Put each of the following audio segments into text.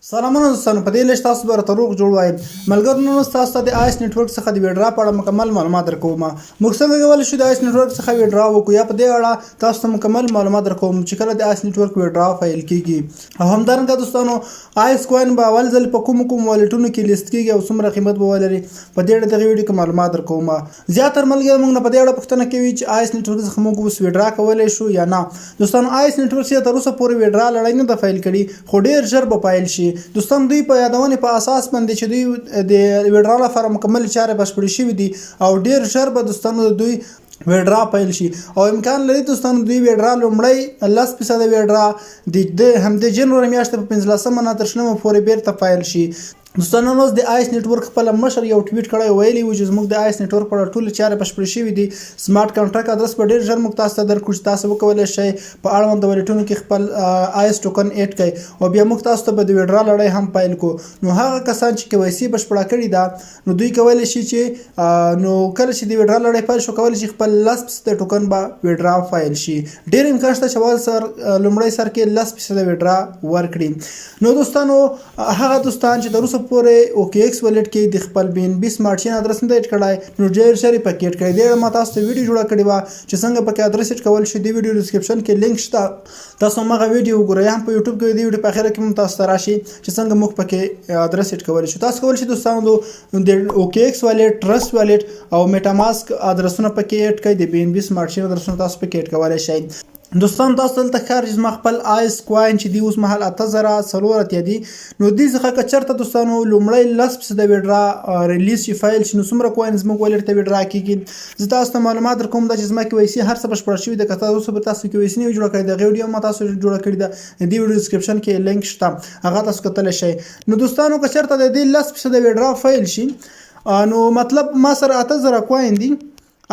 سلامونه دوستانو په دې لښت تاسو به روغ جوړ وایم ملګرو نن تاسو ته د آیس نتورک څخه د ویډرا په اړه مکمل معلومات درکوم موږ څنګه کولی شو د آیس نتورک څخه ویډرا وکړو یا په دې اړه تاسو ته مکمل معلومات درکوم چې کله د آیس نتورک ویډرا فایل کیږي او همدارنګه دوستانو آیس کوین به اول ځل په کوم والټونو کې لیست کیږي او څومره قیمت به ولري په دې اړه د ویډیو کې معلومات درکوم زیاتره ملګرو موږ په دې اړه پوښتنه کوي چې آیس نتورک څخه موږ اوس ویډرا کولی شو یا نه دوستانو آیس نتورک چې تر اوسه پورې ویډرا لړۍ نه ده فایل کړي خو ډیر ژر به فایل شي دوستانو دوی په یادونې په اساس باندې چې دوی د ویډرا لپاره مکمل چارې بشپړې شوي دي او ډیر ژر به دوستانو دوی ویډرا پیل شي او امکان لري دوستانو دوی ویډرا لومړی 10% ویډرا د همدې جنوري میاشتې په 15 نه تر 9 پورې بیرته فایل شي دوستانو نو د آیس نتورک خپل مشر یو ټویټ کړی ویلی و چې زموږ د آیس نتورک په ټول چارې بشپړې شوي دي سمارټ کانټراکټ ادرس په ډیر ژر موږ تاسو ته درکړو چې تاسو وکولی شئ په اړوند والټونو کې خپل آیس ټوکن ایډ کړئ او بیا موږ تاسو ته به د ویډرا لړۍ هم پیل کړو نو هغه کسان چې KYC بشپړه کړې ده نو دوی کولی شي چې نو کله چې د ویډرا لړۍ پیل شو کولی شي خپل 10% ټوکن به ویډرا فایل شي ډیر امکان شته چې اول سر لومړی سر کې 10% ویډرا ورکړي نو دوستانو هغه دوستان چې تر اوسه پورې OKX والټ کې د خپل BNB سمارټ چین ادرس نه ایډ کړای نو ډیر شری پکیټ کړی دی ما تاسو ته ویډیو جوړه کړې و چې څنګه پکې ادرس ایډ کول شي د ویډیو ډسکرپشن کې لینک شته تاسو هغه ویډیو وګورئ هم په یوټیوب کې د ویډیو په اخر کې هم تاسو ته راشي چې څنګه موږ پکې ادرس ایډ کول شي تاسو کول شي دوستانو د OKX والټ ټرست والټ او میټا ماسک ادرسونه پکې ایډ کړئ د BNB سمارټ چین ادرسونه تاسو پکې ایډ کولای شئ دوستان تاسو دلته ښکار چې زما خپل آیس کوین چې دی اوس مهال 8000 دي نو دې څخه که چېرته دوستانو لومړی 10% د ویډرا ریلیز شي فایل شي نو څومره کوین زموږ والټ ته ویډرا کېږي زه تاسو ته معلومات درکوم دا چې زما KYC هر څه بشپړ شوي ده که تاسو به تاسو KYC نه وي جوړه کړې دغه ویډیو ما تاسو جوړه کړې ده د دې ویډیو ډسکرپشن کې لینک شته هغه تاسو کتلی شئ نو دوستانو که چېرته د دې 10% د ویډرا فایل شي نو مطلب ما سره 8000 کوین دي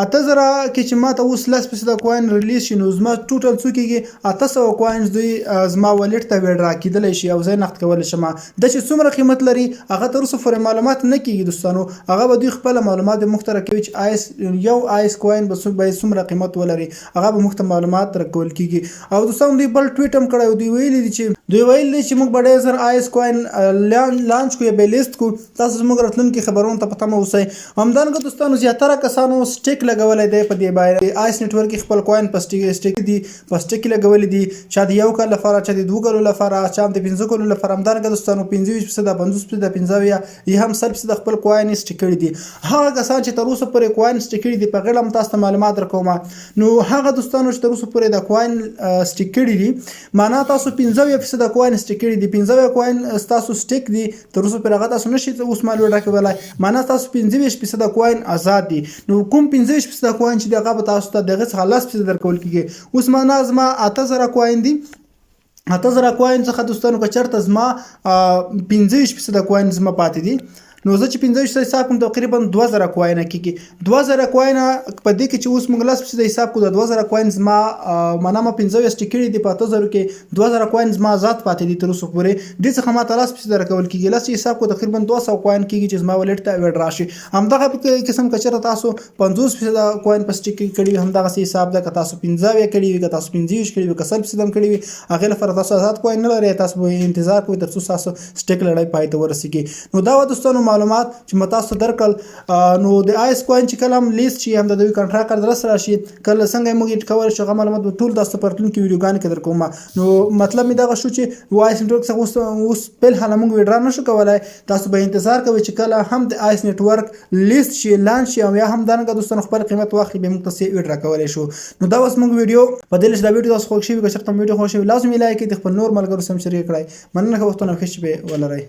8000 کې چې ماته اوس 10% کوین ریلیز شي نو زما ټوټل څو کېږي 800 کوینز دوی زما والټ ته ویډرا کېدلی شي او زه نقد کولی شم د چې څومره قیمت لري هغه تر اوسه پورې معلومات نه کېږي دوستانو هغه به دوی خپله معلومات موږ ته راکوي چې یو آیس کوین به څومره قیمت ولري هغه به موږ ته معلومات راکول کېږي او دوستانو دوی بل ټویټ هم کړی دوی ویلي دي چې موږ به ډېر زر آیس کوین لانچ کړو یا به لیست کړو تاسو زموږ راتلونکي خبرونو ته په تمه اوسئ همدارنګه دوستانو زیاتره کسانو سټیک لګولی دی په دې باندې آیس نتورک خپل کوین په سټیک دي په سټیک لګولي دي چا د یو کال لپاره چا د 2 کالو لپاره چا د 15 کالو لپاره همدارنګه دوستانو 25% 50% 15 یا هم 100% خپل کوین سټیک کړي دي هغه کسان چې تر اوسه پورې کوین سټیک کړي دي په غیر هم تاسو ته معلومات درکوم نو هغه دوستانو چې تر اوسه پورې د کوین سټیک کړي دي معنا تاسو 15% کوین سټیک کړي دي 15 کوین تاسو سټیک دي تر اوسه پورې هغه تاسو نشئ اوس معلومات راکولای معنا تاسو 15% کوین آزاد دي نو کوم 15% کوین چې دغه به تاسو ته دغه څخه 10% درکول کېږي اوس معنا زما 8000 کوین دي 8000 کوین څخه دوستانو که چېرته زما 15% کوین زما پاتې دي نو زه چې 15% حساب کوم تقریبا 2000 کوین کېږي 2000 کوین په دې کې چې اوس موږ 10% حساب کوو د 2000 کوین زما معنا ما 15 ټیکړي دي په 8000 کې 2000 کوین زما آزاد پاتې دي تر اوسه پورې دې څخه ما 10% درکول کېږي لس حساب کوو تقریبا 200 کوین کېږي چې زما والټ ته ویډرا شي همدغه قسم که چېرته تاسو 50% کوین په سټیک کړي وي همدغسې حساب ده که تاسو 15 کړي وي که تاسو 15 کړي وي که 100% هم کړي وي هغې لپاره تاسو آزاد کوین نه لرئ تاسو به انتظار کوئ تر څو تاسو سټیک لړۍ پای ته ورسېږي نو دا وه دوستانو معلومات چې ما تاسو درکړل نو د آیس کوین چې کله هم لیست شي هم د دوی کانټراکټ ادرس راشي کله څنګه موږ ایډ کولی شو هغه معلومات به ټول تاسو ته په راتلونکي ویډیوګانو کې درکوم نو مطلب مې دغه شو چې آیس نتورک څخه اوس فلحال موږ ویډرا نشو کولی تاسو به انتظار کوئ چې کله هم د آیس نتورک لیست شي لانچ شي او یا هم همدارنګه دوستانو خپل قیمت واخلي بیا موږ تاسې ویډرا کولی شو نو دا اوس موږ ویډیو په دې دا ویډیو تاسو خوښ شوي که چېرته ویډیو خوښ شوي لازمي لایک کړئ د خپل نور ملګرو سره هم شریک کړئ مننه ښه وختونه او ښه شپې ولرئ